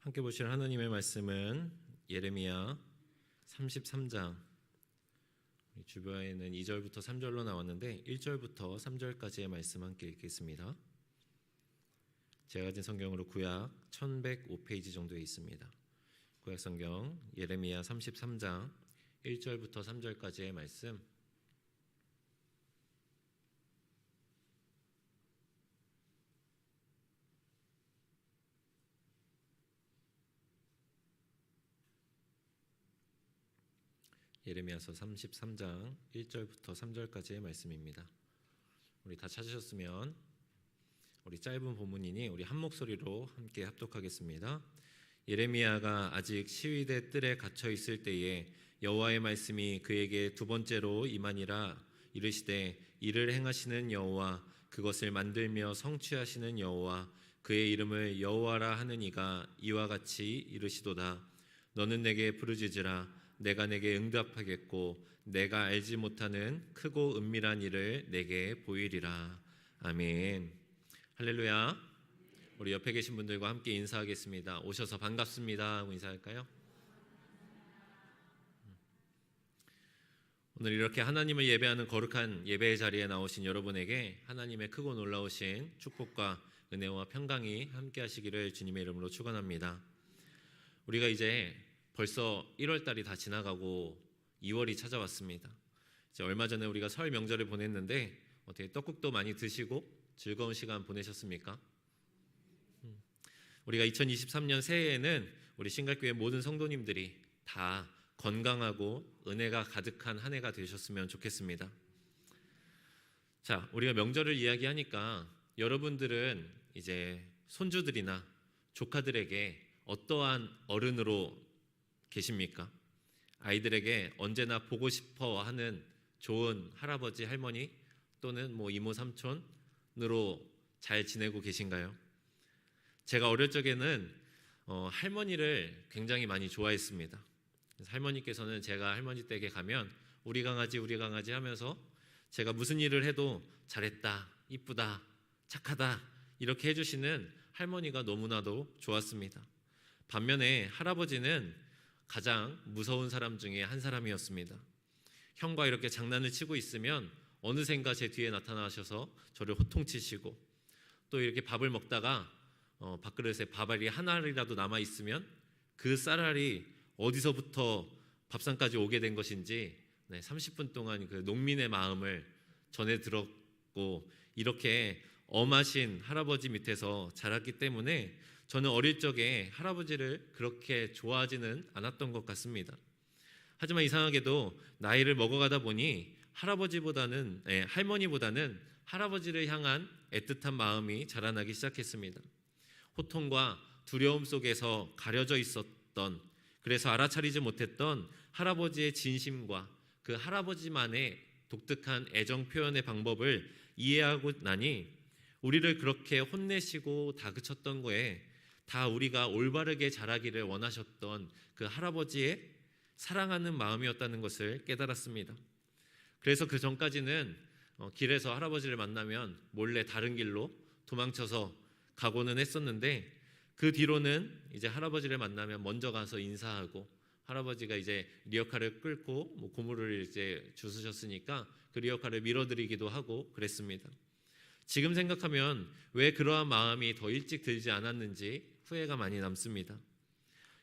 함께 보실 하나님의 말씀은 예레미야 33장, 주변에는 2절부터 3절로 나왔는데 1절부터 3절까지의 말씀 함께 읽겠습니다. 제가 가진 성경으로 구약 1105페이지 정도에 있습니다. 구약 성경 예레미야 33장 1절부터 3절까지의 말씀, 예레미야서 33장 1절부터 3절까지의 말씀입니다. 우리 다 찾으셨으면 우리 짧은 본문이니 우리 한 목소리로 함께 합독하겠습니다. 예레미야가 아직 시위대 뜰에 갇혀 있을 때에 여호와의 말씀이 그에게 두 번째로 임하니라. 이르시되 이를 행하시는 여호와, 그것을 만들며 성취하시는 여호와, 그의 이름을 여호와라 하는 이가 이와 같이 이르시도다. 너는 내게 부르짖으라. 내가 내게 응답하겠고 내가 알지 못하는 크고 은밀한 일을 내게 보이리라. 아멘. 할렐루야. 우리 옆에 계신 분들과 함께 인사하겠습니다. 오셔서 반갑습니다 하고 인사할까요? 오늘 이렇게 하나님을 예배하는 거룩한 예배의 자리에 나오신 여러분에게 하나님의 크고 놀라우신 축복과 은혜와 평강이 함께 하시기를 주님의 이름으로 축원합니다. 우리가 이제 벌써 1월 달이 다 지나가고 2월이 찾아왔습니다. 이제 얼마 전에 우리가 설 명절을 보냈는데 어떻게 떡국도 많이 드시고 즐거운 시간 보내셨습니까? 우리가 2023년 새해에는 우리 신갈교회 모든 성도님들이 다 건강하고 은혜가 가득한 한 해가 되셨으면 좋겠습니다. 자, 우리가 명절을 이야기하니까 여러분들은 이제 손주들이나 조카들에게 어떠한 어른으로 계십니까? 아이들에게 언제나 보고 싶어 하는 좋은 할아버지, 할머니 또는 이모, 삼촌으로 잘 지내고 계신가요? 제가 어릴 적에는 할머니를 굉장히 많이 좋아했습니다. 그래서 할머니께서는 제가 할머니 댁에 가면 우리 강아지 하면서 제가 무슨 일을 해도 잘했다, 이쁘다, 착하다 이렇게 해주시는 할머니가 너무나도 좋았습니다. 반면에 할아버지는 가장 무서운 사람 중에 한 사람이었습니다. 형과 이렇게 장난을 치고 있으면 어느샌가 제 뒤에 나타나셔서 저를 호통치시고, 또 이렇게 밥을 먹다가 밥그릇에 밥알이 하나라도 남아있으면 그 쌀알이 어디서부터 밥상까지 오게 된 것인지 30분 동안 그 농민의 마음을 전해 들었고, 이렇게 엄하신 할아버지 밑에서 자랐기 때문에 저는 어릴 적에 할아버지를 그렇게 좋아하지는 않았던 것 같습니다. 하지만 이상하게도 나이를 먹어가다 보니 할머니보다는 할아버지를 향한 애틋한 마음이 자라나기 시작했습니다. 호통과 두려움 속에서 가려져 있었던, 그래서 알아차리지 못했던 할아버지의 진심과 그 할아버지만의 독특한 애정 표현의 방법을 이해하고 나니 우리를 그렇게 혼내시고 다그쳤던 거에 다 우리가 올바르게 자라기를 원하셨던 그 할아버지의 사랑하는 마음이었다는 것을 깨달았습니다. 그래서 그 전까지는 길에서 할아버지를 만나면 몰래 다른 길로 도망쳐서 가고는 했었는데, 그 뒤로는 이제 할아버지를 만나면 먼저 가서 인사하고, 할아버지가 이제 리어카를 끌고 고무를 이제 주스셨으니까 그 리어카를 밀어드리기도 하고 그랬습니다. 지금 생각하면 왜 그러한 마음이 더 일찍 들지 않았는지 후회가 많이 남습니다.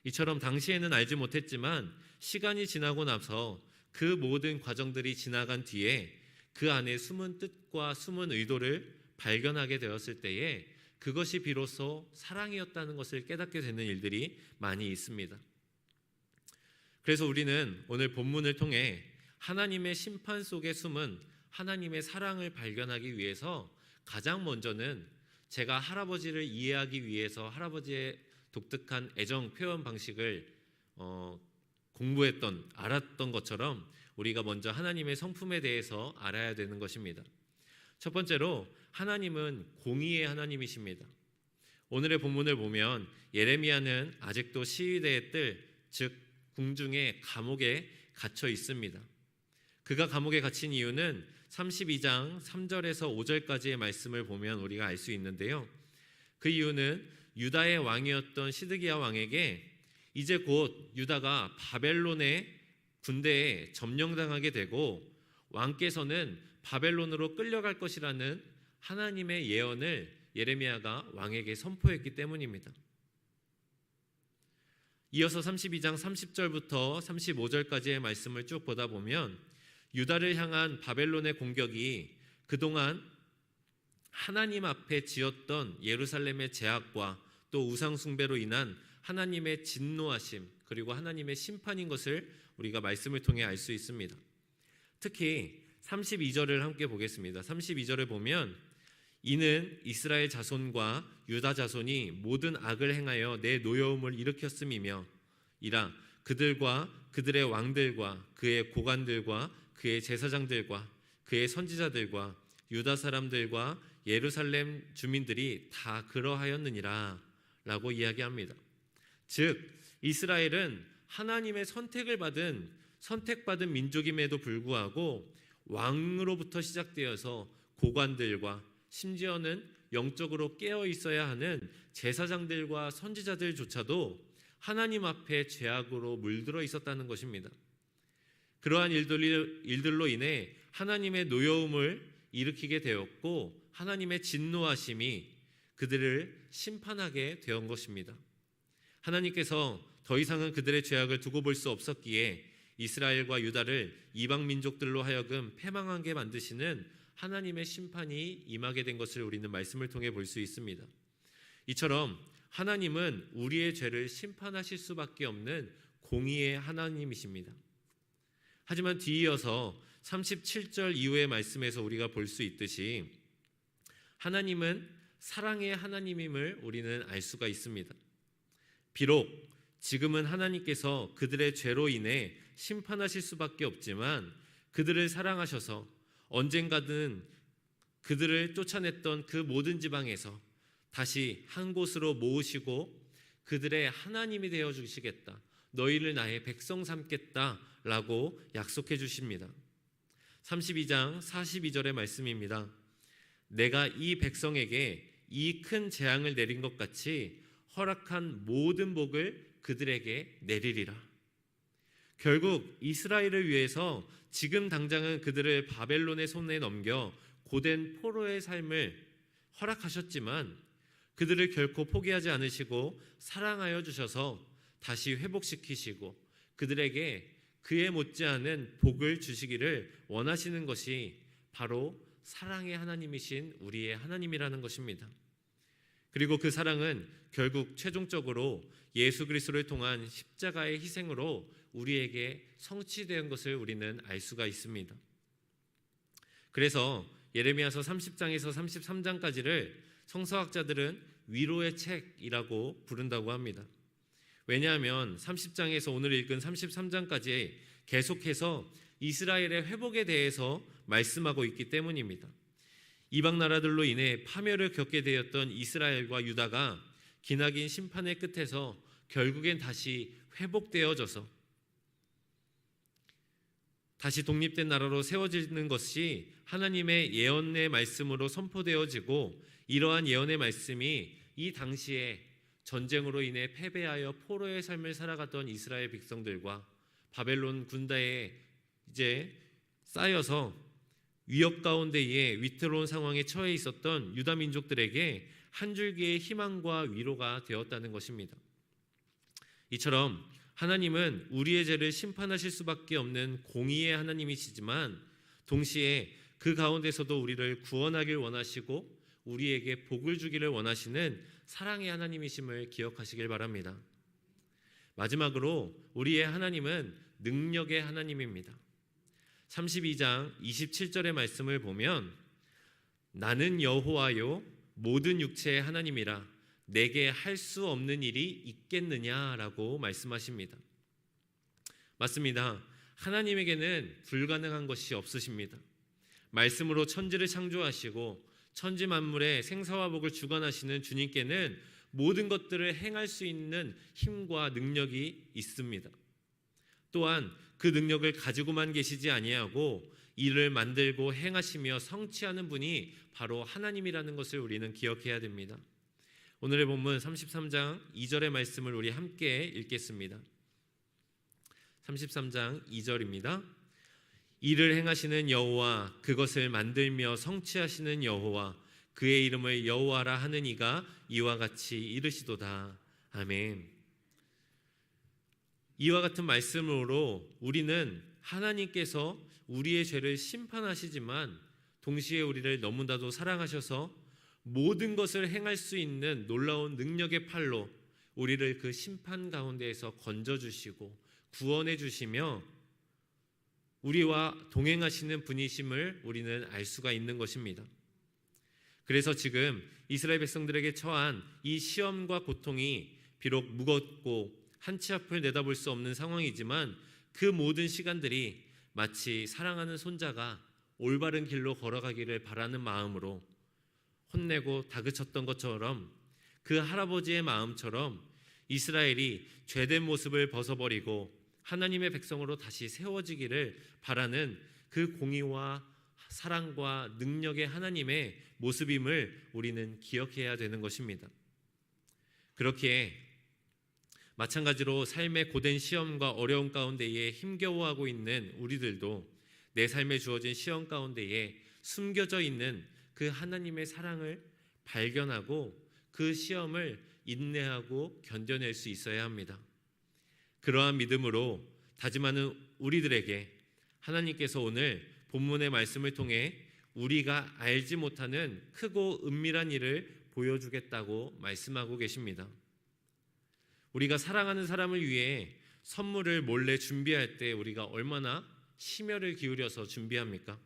이처럼 당시에는 알지 못했지만 시간이 지나고 나서 그 모든 과정들이 지나간 뒤에 그 안에 숨은 뜻과 숨은 의도를 발견하게 되었을 때에 그것이 비로소 사랑이었다는 것을 깨닫게 되는 일들이 많이 있습니다. 그래서 우리는 오늘 본문을 통해 하나님의 심판 속에 숨은 하나님의 사랑을 발견하기 위해서 가장 먼저는 제가 할아버지를 이해하기 위해서 할아버지의 독특한 애정 표현 방식을 알았던 것처럼 우리가 먼저 하나님의 성품에 대해서 알아야 되는 것입니다. 첫 번째로 하나님은 공의의 하나님이십니다. 오늘의 본문을 보면 예레미야는 아직도 시위대의 뜰, 즉 궁중의 감옥에 갇혀 있습니다. 그가 감옥에 갇힌 이유는 32장 3절에서 5절까지의 말씀을 보면 우리가 알 수 있는데요. 그 이유는 유다의 왕이었던 시드기야 왕에게 이제 곧 유다가 바벨론의 군대에 점령당하게 되고 왕께서는 바벨론으로 끌려갈 것이라는 하나님의 예언을 예레미야가 왕에게 선포했기 때문입니다. 이어서 32장 30절부터 35절까지의 말씀을 쭉 보다 보면 유다를 향한 바벨론의 공격이 그동안 하나님 앞에 지었던 예루살렘의 제약과 또 우상 숭배로 인한 하나님의 진노하심 그리고 하나님의 심판인 것을 우리가 말씀을 통해 알 수 있습니다. 특히 32절을 함께 보겠습니다. 32절을 보면 이는 이스라엘 자손과 유다 자손이 모든 악을 행하여 내 노여움을 일으켰음이며 이라 그들과 그들의 왕들과 그의 고관들과 그의 제사장들과 그의 선지자들과 유다 사람들과 예루살렘 주민들이 다 그러하였느니라 라고 이야기합니다. 즉 이스라엘은 하나님의 선택받은 민족임에도 불구하고 왕으로부터 시작되어서 고관들과 심지어는 영적으로 깨어 있어야 하는 제사장들과 선지자들조차도 하나님 앞에 죄악으로 물들어 있었다는 것입니다. 그러한 일들로 인해 하나님의 노여움을 일으키게 되었고 하나님의 진노하심이 그들을 심판하게 된 것입니다. 하나님께서 더 이상은 그들의 죄악을 두고 볼 수 없었기에 이스라엘과 유다를 이방 민족들로 하여금 패망하게 만드시는 하나님의 심판이 임하게 된 것을 우리는 말씀을 통해 볼 수 있습니다. 이처럼 하나님은 우리의 죄를 심판하실 수밖에 없는 공의의 하나님이십니다. 하지만 뒤이어서 37절 이후의 말씀에서 우리가 볼 수 있듯이 하나님은 사랑의 하나님임을 우리는 알 수가 있습니다. 비록 지금은 하나님께서 그들의 죄로 인해 심판하실 수밖에 없지만 그들을 사랑하셔서 언젠가든 그들을 쫓아냈던 그 모든 지방에서 다시 한 곳으로 모으시고 그들의 하나님이 되어 주시겠다. 너희를 나의 백성 삼겠다 라고 약속해 주십니다. 32장 42절의 말씀입니다. 내가 이 백성에게 이 큰 재앙을 내린 것 같이 허락한 모든 복을 그들에게 내리리라. 결국 이스라엘을 위해서 지금 당장은 그들을 바벨론의 손에 넘겨 고된 포로의 삶을 허락하셨지만 그들을 결코 포기하지 않으시고 사랑하여 주셔서 다시 회복시키시고 그들에게 그에 못지않은 복을 주시기를 원하시는 것이 바로 사랑의 하나님이신 우리의 하나님이라는 것입니다. 그리고 그 사랑은 결국 최종적으로 예수 그리스도를 통한 십자가의 희생으로 우리에게 성취된 것을 우리는 알 수가 있습니다. 그래서 예레미야서 30장에서 33장까지를 성서학자들은 위로의 책이라고 부른다고 합니다. 왜냐하면 30장에서 오늘 읽은 33장까지 계속해서 이스라엘의 회복에 대해서 말씀하고 있기 때문입니다. 이방 나라들로 인해 파멸을 겪게 되었던 이스라엘과 유다가 기나긴 심판의 끝에서 결국엔 다시 회복되어져서 다시 독립된 나라로 세워지는 것이 하나님의 예언의 말씀으로 선포되어지고 이러한 예언의 말씀이 이 당시에 전쟁으로 인해 패배하여 포로의 삶을 살아갔던 이스라엘 백성들과 바벨론 군대에 이제 쌓여서 위협 가운데에 위태로운 상황에 처해 있었던 유다 민족들에게 한 줄기의 희망과 위로가 되었다는 것입니다. 이처럼 하나님은 우리의 죄를 심판하실 수밖에 없는 공의의 하나님이시지만 동시에 그 가운데서도 우리를 구원하길 원하시고 우리에게 복을 주기를 원하시는 사랑의 하나님이심을 기억하시길 바랍니다. 마지막으로 우리의 하나님은 능력의 하나님입니다. 32장 27절의 말씀을 보면 나는 여호와요 모든 육체의 하나님이라 내게 할 수 없는 일이 있겠느냐라고 말씀하십니다. 맞습니다. 하나님에게는 불가능한 것이 없으십니다. 말씀으로 천지를 창조하시고 천지 만물의 생사와 복을 주관하시는 주님께는 모든 것들을 행할 수 있는 힘과 능력이 있습니다. 또한 그 능력을 가지고만 계시지 아니하고 이를 만들고 행하시며 성취하는 분이 바로 하나님이라는 것을 우리는 기억해야 됩니다. 오늘의 본문 33장 2절의 말씀을 우리 함께 읽겠습니다. 33장 2절입니다. 이를 행하시는 여호와, 그것을 만들며 성취하시는 여호와, 그의 이름을 여호와라 하는 이가 이와 같이 이르시도다. 아멘. 이와 같은 말씀으로 우리는 하나님께서 우리의 죄를 심판하시지만 동시에 우리를 너무나도 사랑하셔서 모든 것을 행할 수 있는 놀라운 능력의 팔로 우리를 그 심판 가운데에서 건져주시고 구원해 주시며 우리와 동행하시는 분이심을 우리는 알 수가 있는 것입니다. 그래서 지금 이스라엘 백성들에게 처한 이 시험과 고통이 비록 무겁고 한치 앞을 내다볼 수 없는 상황이지만 그 모든 시간들이 마치 사랑하는 손자가 올바른 길로 걸어가기를 바라는 마음으로 혼내고 다그쳤던 것처럼 그 할아버지의 마음처럼 이스라엘이 죄된 모습을 벗어버리고 하나님의 백성으로 다시 세워지기를 바라는 그 공의와 사랑과 능력의 하나님의 모습임을 우리는 기억해야 되는 것입니다. 그렇기에 마찬가지로 삶의 고된 시험과 어려움 가운데에 힘겨워하고 있는 우리들도 내 삶에 주어진 시험 가운데에 숨겨져 있는 그 하나님의 사랑을 발견하고 그 시험을 인내하고 견뎌낼 수 있어야 합니다. 그러한 믿음으로 다짐하는 우리들에게 하나님께서 오늘 본문의 말씀을 통해 우리가 알지 못하는 크고 은밀한 일을 보여주겠다고 말씀하고 계십니다. 우리가 사랑하는 사람을 위해 선물을 몰래 준비할 때 우리가 얼마나 심혈을 기울여서 준비합니까?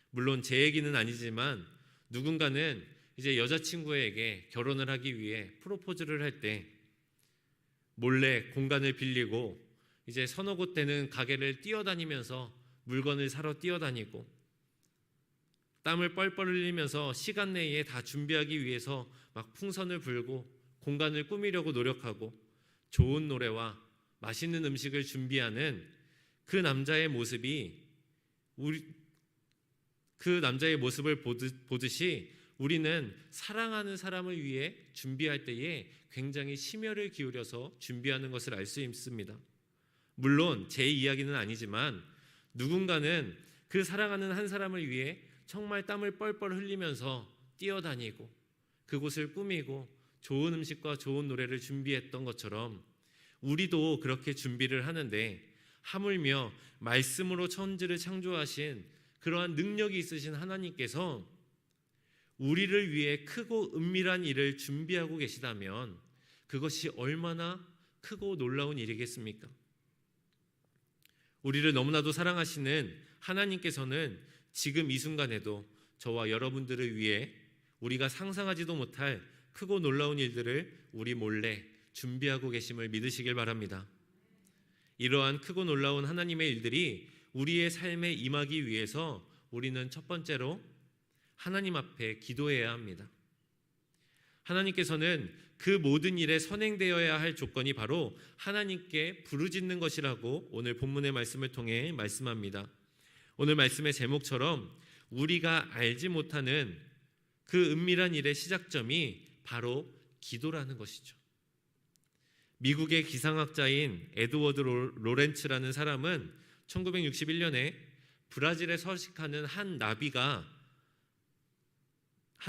물론 제 얘기는 아니지만 누군가는 이제 여자친구에게 결혼을 하기 위해 프로포즈를 할 때 몰래 공간을 빌리고 이제 서너 곳 되는 가게를 뛰어다니면서 물건을 사러 뛰어다니고 땀을 뻘뻘 흘리면서 시간 내에 다 준비하기 위해서 막 풍선을 불고 공간을 꾸미려고 노력하고 좋은 노래와 맛있는 음식을 준비하는 그 남자의 모습이 그 남자의 모습을 보듯이 우리는 사랑하는 사람을 위해 준비할 때에 굉장히 심혈을 기울여서 준비하는 것을 알 수 있습니다. 물론 제 이야기는 아니지만 누군가는 그 사랑하는 한 사람을 위해 정말 땀을 뻘뻘 흘리면서 뛰어다니고 그곳을 꾸미고 좋은 음식과 좋은 노래를 준비했던 것처럼 우리도 그렇게 준비를 하는데 하물며 말씀으로 천지를 창조하신 그러한 능력이 있으신 하나님께서 우리를 위해 크고 은밀한 일을 준비하고 계시다면 그것이 얼마나 크고 놀라운 일이겠습니까? 우리를 너무나도 사랑하시는 하나님께서는 지금 이 순간에도 저와 여러분들을 위해 우리가 상상하지도 못할 크고 놀라운 일들을 우리 몰래 준비하고 계심을 믿으시길 바랍니다. 이러한 크고 놀라운 하나님의 일들이 우리의 삶에 임하기 위해서 우리는 첫 번째로 하나님 앞에 기도해야 합니다. 하나님께서는 그 모든 일에 선행되어야 할 조건이 바로 하나님께 부르짖는 것이라고 오늘 본문의 말씀을 통해 말씀합니다. 오늘 말씀의 제목처럼 우리가 알지 못하는 그 은밀한 일의 시작점이 바로 기도라는 것이죠. 미국의 기상학자인 에드워드 로렌츠라는 사람은 1961년에 브라질에 서식하는 한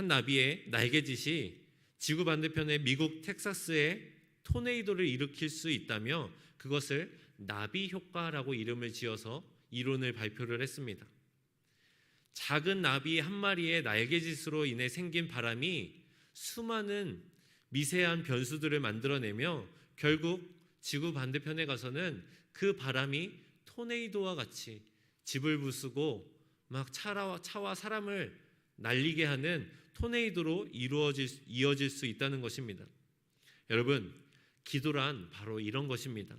나비의 날개짓이 지구 반대편의 미국 텍사스에 토네이도를 일으킬 수 있다며 그것을 나비 효과라고 이름을 지어서 이론을 발표를 했습니다. 작은 나비 한 마리의 날개짓으로 인해 생긴 바람이 수많은 미세한 변수들을 만들어내며 결국 지구 반대편에 가서는 그 바람이 토네이도와 같이 집을 부수고 막 차와 사람을 날리게 하는 토네이도로 이어질 수 있다는 것입니다. 여러분, 기도란 바로 이런 것입니다.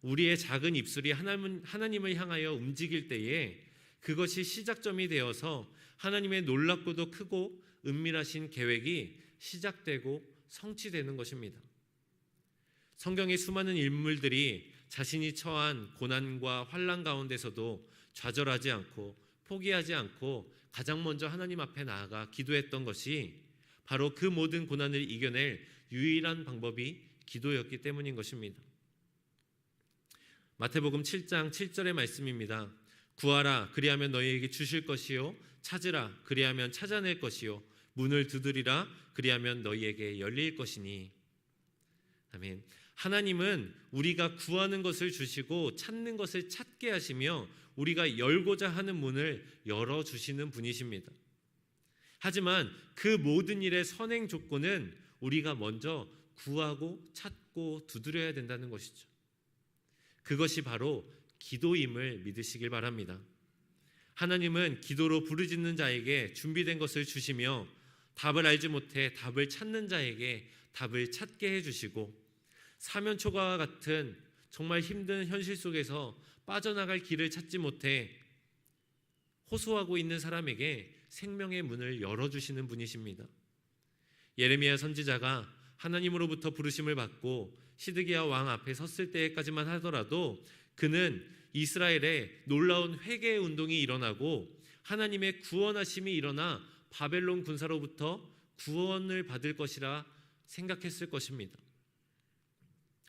우리의 작은 입술이 하나님을 향하여 움직일 때에 그것이 시작점이 되어서 하나님의 놀랍고도 크고 은밀하신 계획이 시작되고 성취되는 것입니다. 성경의 수많은 인물들이 자신이 처한 고난과 환난 가운데서도 좌절하지 않고 포기하지 않고 가장 먼저 하나님 앞에 나아가 기도했던 것이 바로 그 모든 고난을 이겨낼 유일한 방법이 기도였기 때문인 것입니다. 마태복음 7장 7절의 말씀입니다. 구하라 그리하면 너희에게 주실 것이요 찾으라 그리하면 찾아낼 것이요 문을 두드리라 그리하면 너희에게 열릴 것이니. 아멘. 하나님은 우리가 구하는 것을 주시고 찾는 것을 찾게 하시며 우리가 열고자 하는 문을 열어주시는 분이십니다. 하지만 그 모든 일의 선행 조건은 우리가 먼저 구하고 찾고 두드려야 된다는 것이죠. 그것이 바로 기도임을 믿으시길 바랍니다. 하나님은 기도로 부르짖는 자에게 준비된 것을 주시며 답을 알지 못해 답을 찾는 자에게 답을 찾게 해주시고 사면초가와 같은 정말 힘든 현실 속에서 빠져나갈 길을 찾지 못해 호소하고 있는 사람에게 생명의 문을 열어주시는 분이십니다. 예레미야 선지자가 하나님으로부터 부르심을 받고 시드기야 왕 앞에 섰을 때까지만 하더라도 그는 이스라엘에 놀라운 회개 운동이 일어나고 하나님의 구원하심이 일어나 바벨론 군사로부터 구원을 받을 것이라 생각했을 것입니다.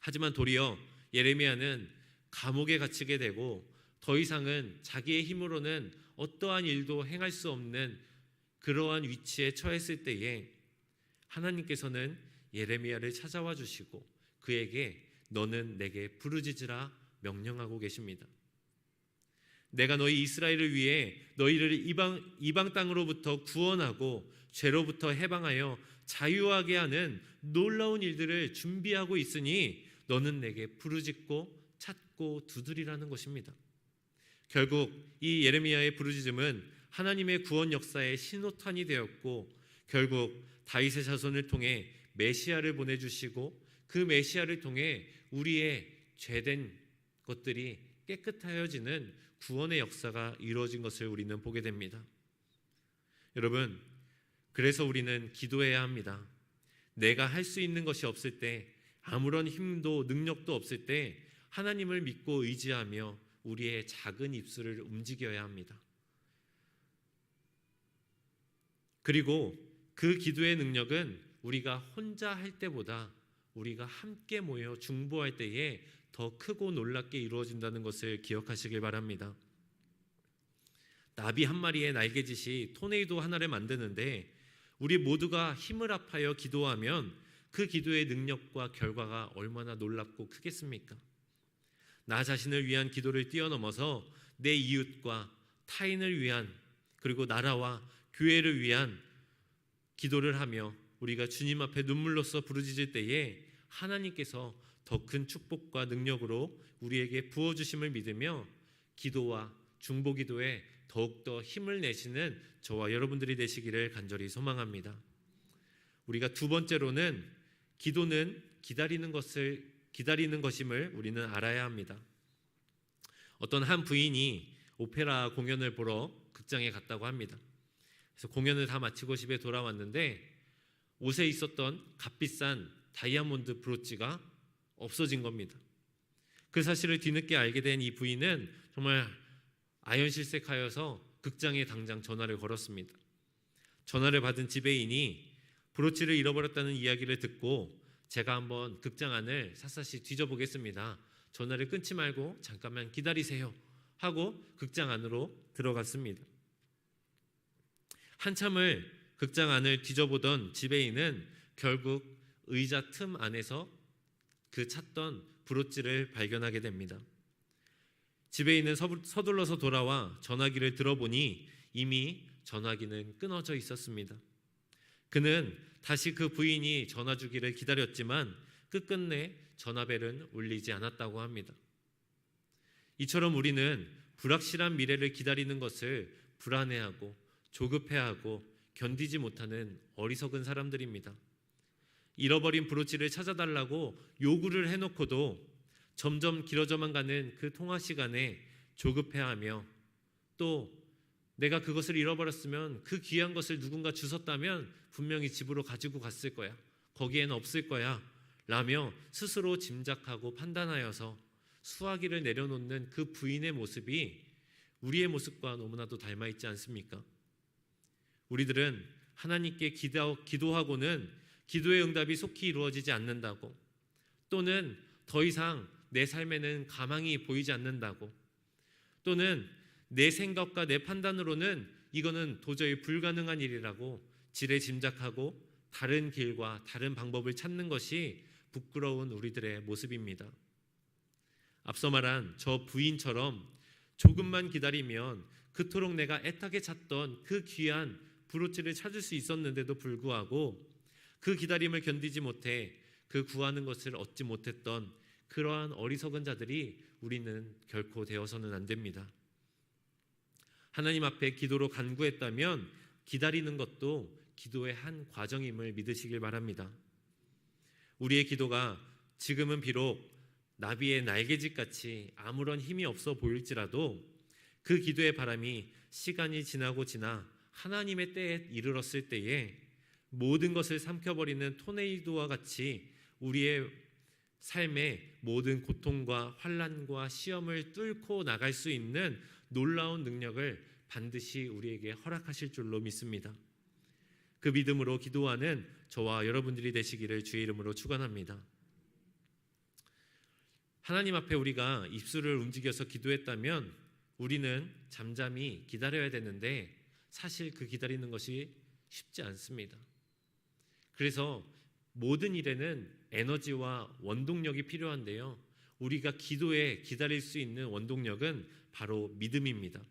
하지만 도리어 예레미야는 감옥에 갇히게 되고 더 이상은 자기의 힘으로는 어떠한 일도 행할 수 없는 그러한 위치에 처했을 때에 하나님께서는 예레미야를 찾아와 주시고 그에게 너는 내게 부르짖으라 명령하고 계십니다. 내가 너희 이스라엘을 위해 너희를 이방 땅으로부터 구원하고 죄로부터 해방하여 자유하게 하는 놀라운 일들을 준비하고 있으니 너는 내게 부르짖고 찾고 두드리라는 것입니다. 결국 이 예레미야의 부르짖음은 하나님의 구원 역사의 신호탄이 되었고 결국 다윗의 자손을 통해 메시아를 보내주시고 그 메시아를 통해 우리의 죄된 것들이 깨끗하여지는 구원의 역사가 이루어진 것을 우리는 보게 됩니다. 여러분, 그래서 우리는 기도해야 합니다. 내가 할 수 있는 것이 없을 때, 아무런 힘도 능력도 없을 때 하나님을 믿고 의지하며 우리의 작은 입술을 움직여야 합니다. 그리고 그 기도의 능력은 우리가 혼자 할 때보다 우리가 함께 모여 중보할 때에 더 크고 놀랍게 이루어진다는 것을 기억하시길 바랍니다. 나비 한 마리의 날개짓이 토네이도 하나를 만드는데 우리 모두가 힘을 합하여 기도하면 그 기도의 능력과 결과가 얼마나 놀랍고 크겠습니까? 나 자신을 위한 기도를 뛰어넘어서 내 이웃과 타인을 위한 그리고 나라와 교회를 위한 기도를 하며 우리가 주님 앞에 눈물로써 부르짖을 때에 하나님께서 더 큰 축복과 능력으로 우리에게 부어주심을 믿으며 기도와 중보기도에 더욱더 힘을 내시는 저와 여러분들이 되시기를 간절히 소망합니다. 우리가 두 번째로는 기도는 기다리는 것임을 우리는 알아야 합니다. 어떤 한 부인이 오페라 공연을 보러 극장에 갔다고 합니다. 그래서 공연을 다 마치고 집에 돌아왔는데 옷에 있었던 값비싼 다이아몬드 브로치가 없어진 겁니다. 그 사실을 뒤늦게 알게 된 이 부인은 정말 아연실색하여서 극장에 당장 전화를 걸었습니다. 전화를 받은 지배인이 브로치를 잃어버렸다는 이야기를 듣고 제가 한번 극장 안을 샅샅이 뒤져보겠습니다. 전화를 끊지 말고 잠깐만 기다리세요 하고 극장 안으로 들어갔습니다. 한참을 극장 안을 뒤져보던 지배인은 결국 의자 틈 안에서 그 찾던 브로치를 발견하게 됩니다. 지배인은 서둘러서 돌아와 전화기를 들어보니 이미 전화기는 끊어져 있었습니다. 그는 다시 그 부인이 전화 주기를 기다렸지만 끝끝내 전화벨은 울리지 않았다고 합니다. 이처럼 우리는 불확실한 미래를 기다리는 것을 불안해하고 조급해하고 견디지 못하는 어리석은 사람들입니다. 잃어버린 브로치를 찾아달라고 요구를 해놓고도 점점 길어져만 가는 그 통화 시간에 조급해하며 또 내가 그것을 잃어버렸으면 그 귀한 것을 누군가 주웠다면 분명히 집으로 가지고 갔을 거야. 거기에는 없을 거야. 라며 스스로 짐작하고 판단하여서 수화기를 내려놓는 그 부인의 모습이 우리의 모습과 너무나도 닮아 있지 않습니까? 우리들은 하나님께 기도하고는 기도의 응답이 속히 이루어지지 않는다고, 또는 더 이상 내 삶에는 가망이 보이지 않는다고, 또는 내 생각과 내 판단으로는 이거는 도저히 불가능한 일이라고 지레짐작하고 다른 길과 다른 방법을 찾는 것이 부끄러운 우리들의 모습입니다. 앞서 말한 저 부인처럼 조금만 기다리면 그토록 내가 애타게 찾던 그 귀한 브로치를 찾을 수 있었는데도 불구하고 그 기다림을 견디지 못해 그 구하는 것을 얻지 못했던 그러한 어리석은 자들이 우리는 결코 되어서는 안 됩니다. 하나님 앞에 기도로 간구했다면 기다리는 것도 기도의 한 과정임을 믿으시길 바랍니다. 우리의 기도가 지금은 비록 나비의 날개짓같이 아무런 힘이 없어 보일지라도 그 기도의 바람이 시간이 지나고 지나 하나님의 때에 이르렀을 때에 모든 것을 삼켜버리는 토네이도와 같이 우리의 삶의 모든 고통과 환난과 시험을 뚫고 나갈 수 있는 놀라운 능력을 반드시 우리에게 허락하실 줄로 믿습니다. 그 믿음으로 기도하는 저와 여러분들이 되시기를 주의 이름으로 축원합니다. 하나님 앞에 우리가 입술을 움직여서 기도했다면 우리는 잠잠히 기다려야 되는데 사실 그 기다리는 것이 쉽지 않습니다. 그래서 모든 일에는 에너지와 원동력이 필요한데요, 우리가 기도에 기다릴 수 있는 원동력은 바로 믿음입니다.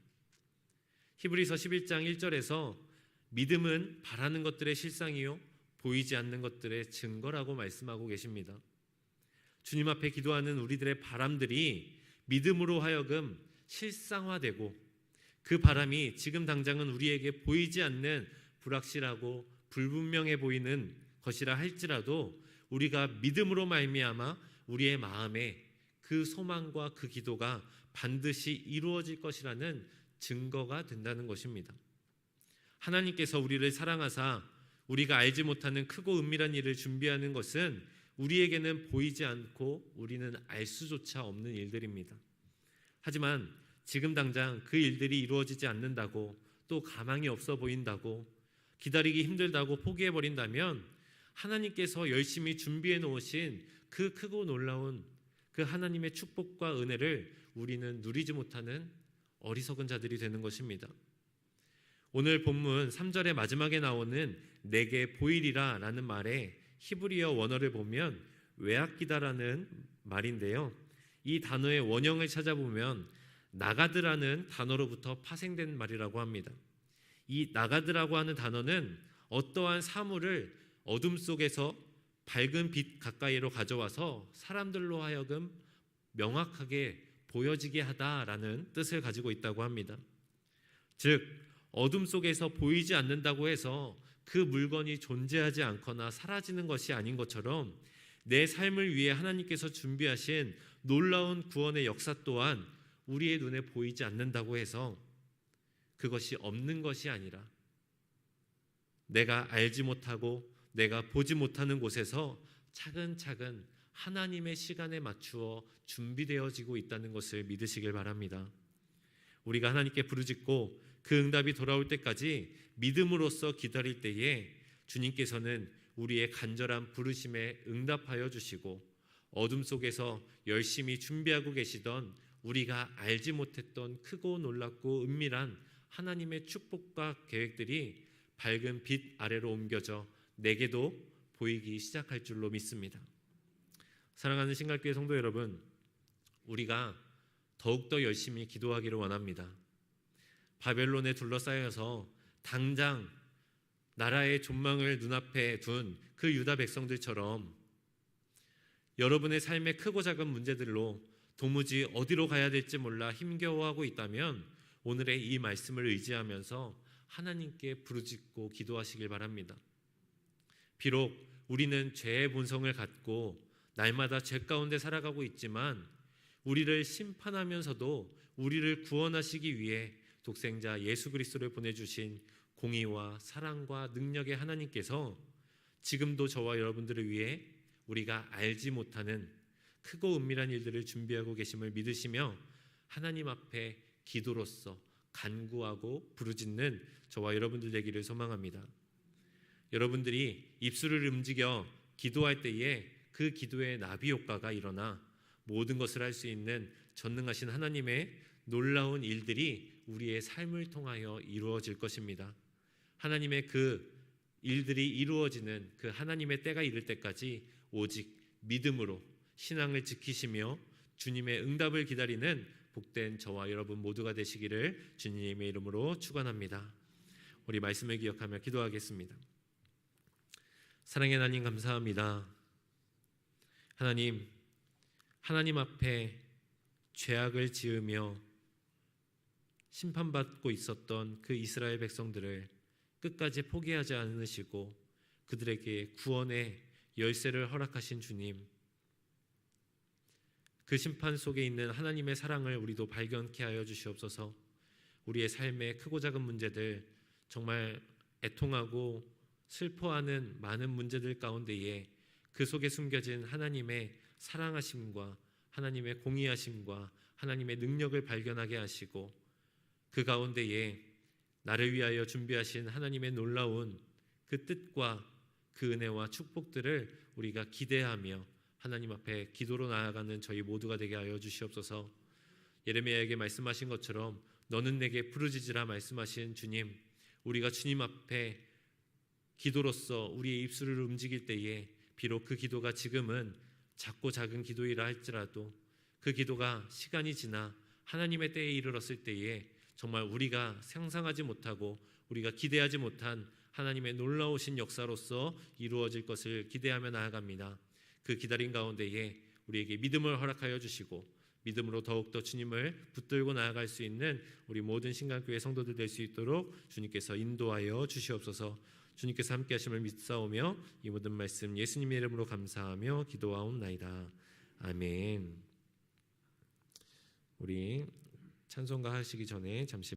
히브리서 11장 1절에서 믿음은 바라는 것들의 실상이요 보이지 않는 것들의 증거라고 말씀하고 계십니다. 주님 앞에 기도하는 우리들의 바람들이 믿음으로 하여금 실상화되고 그 바람이 지금 당장은 우리에게 보이지 않는 불확실하고 불분명해 보이는 것이라 할지라도 우리가 믿음으로 말미암아 우리의 마음에 그 소망과 그 기도가 반드시 이루어질 것이라는 증거가 된다는 것입니다. 하나님께서 우리를 사랑하사 우리가 알지 못하는 크고 은밀한 일을 준비하는 것은 우리에게는 보이지 않고 우리는 알 수조차 없는 일들입니다. 하지만 지금 당장 그 일들이 이루어지지 않는다고, 또 가망이 없어 보인다고, 기다리기 힘들다고 포기해버린다면 하나님께서 열심히 준비해 놓으신 그 크고 놀라운 그 하나님의 축복과 은혜를 우리는 누리지 못하는 어리석은 자들이 되는 것입니다. 오늘 본문 3절의 마지막에 나오는 내게 보이리라 라는 말에 히브리어 원어를 보면 외아끼다라는 말인데요, 이 단어의 원형을 찾아보면 나가드라는 단어로부터 파생된 말이라고 합니다. 이 나가드라고 하는 단어는 어떠한 사물을 어둠 속에서 밝은 빛 가까이로 가져와서 사람들로 하여금 명확하게 보여지게 하다라는 뜻을 가지고 있다고 합니다. 즉 어둠 속에서 보이지 않는다고 해서 그 물건이 존재하지 않거나 사라지는 것이 아닌 것처럼 내 삶을 위해 하나님께서 준비하신 놀라운 구원의 역사 또한 우리의 눈에 보이지 않는다고 해서 그것이 없는 것이 아니라 내가 알지 못하고 내가 보지 못하는 곳에서 차근차근 하나님의 시간에 맞추어 준비되어지고 있다는 것을 믿으시길 바랍니다. 우리가 하나님께 부르짖고 그 응답이 돌아올 때까지 믿음으로써 기다릴 때에 주님께서는 우리의 간절한 부르심에 응답하여 주시고 어둠 속에서 열심히 준비하고 계시던 우리가 알지 못했던 크고 놀랍고 은밀한 하나님의 축복과 계획들이 밝은 빛 아래로 옮겨져 내게도 보이기 시작할 줄로 믿습니다. 사랑하는 신갈교회 성도 여러분, 우리가 더욱더 열심히 기도하기를 원합니다. 바벨론에 둘러싸여서 당장 나라의 존망을 눈앞에 둔 그 유다 백성들처럼 여러분의 삶의 크고 작은 문제들로 도무지 어디로 가야 될지 몰라 힘겨워하고 있다면 오늘의 이 말씀을 의지하면서 하나님께 부르짖고 기도하시길 바랍니다. 비록 우리는 죄의 본성을 갖고 날마다 죄 가운데 살아가고 있지만 우리를 심판하면서도 우리를 구원하시기 위해 독생자 예수 그리스도를 보내주신 공의와 사랑과 능력의 하나님께서 지금도 저와 여러분들을 위해 우리가 알지 못하는 크고 은밀한 일들을 준비하고 계심을 믿으시며 하나님 앞에 기도로서 간구하고 부르짖는 저와 여러분들 되기를 소망합니다. 여러분들이 입술을 움직여 기도할 때에 그 기도의 나비 효과가 일어나 모든 것을 할 수 있는 전능하신 하나님의 놀라운 일들이 우리의 삶을 통하여 이루어질 것입니다. 하나님의 그 일들이 이루어지는 그 하나님의 때가 이를 때까지 오직 믿음으로 신앙을 지키시며 주님의 응답을 기다리는 복된 저와 여러분 모두가 되시기를 주님의 이름으로 축원합니다. 우리 말씀을 기억하며 기도하겠습니다. 사랑의 하나님, 감사합니다. 하나님 앞에 죄악을 지으며 심판받고 있었던 그 이스라엘 백성들을 끝까지 포기하지 않으시고 그들에게 구원의 열쇠를 허락하신 주님, 그 심판 속에 있는 하나님의 사랑을 우리도 발견케 하여 주시옵소서. 우리의 삶의 크고 작은 문제들, 정말 애통하고 슬퍼하는 많은 문제들 가운데에 그 속에 숨겨진 하나님의 사랑하심과 하나님의 공의하심과 하나님의 능력을 발견하게 하시고 그 가운데에 나를 위하여 준비하신 하나님의 놀라운 그 뜻과 그 은혜와 축복들을 우리가 기대하며 하나님 앞에 기도로 나아가는 저희 모두가 되게 하여 주시옵소서. 예레미야에게 말씀하신 것처럼 너는 내게 부르짖으라 말씀하신 주님, 우리가 주님 앞에 기도로서 우리의 입술을 움직일 때에 비록 그 기도가 지금은 작고 작은 기도이라 할지라도 그 기도가 시간이 지나 하나님의 때에 이르렀을 때에 정말 우리가 상상하지 못하고 우리가 기대하지 못한 하나님의 놀라우신 역사로서 이루어질 것을 기대하며 나아갑니다. 그 기다림 가운데에 우리에게 믿음을 허락하여 주시고 믿음으로 더욱더 주님을 붙들고 나아갈 수 있는 우리 모든 신강교회 성도들 될 수 있도록 주님께서 인도하여 주시옵소서. 주님께서 함께 하심을 믿사오며 이 모든 말씀 예수님의 이름으로 감사하며 기도하옵나이다. 아멘. 우리 찬송가 하시기 전에 잠시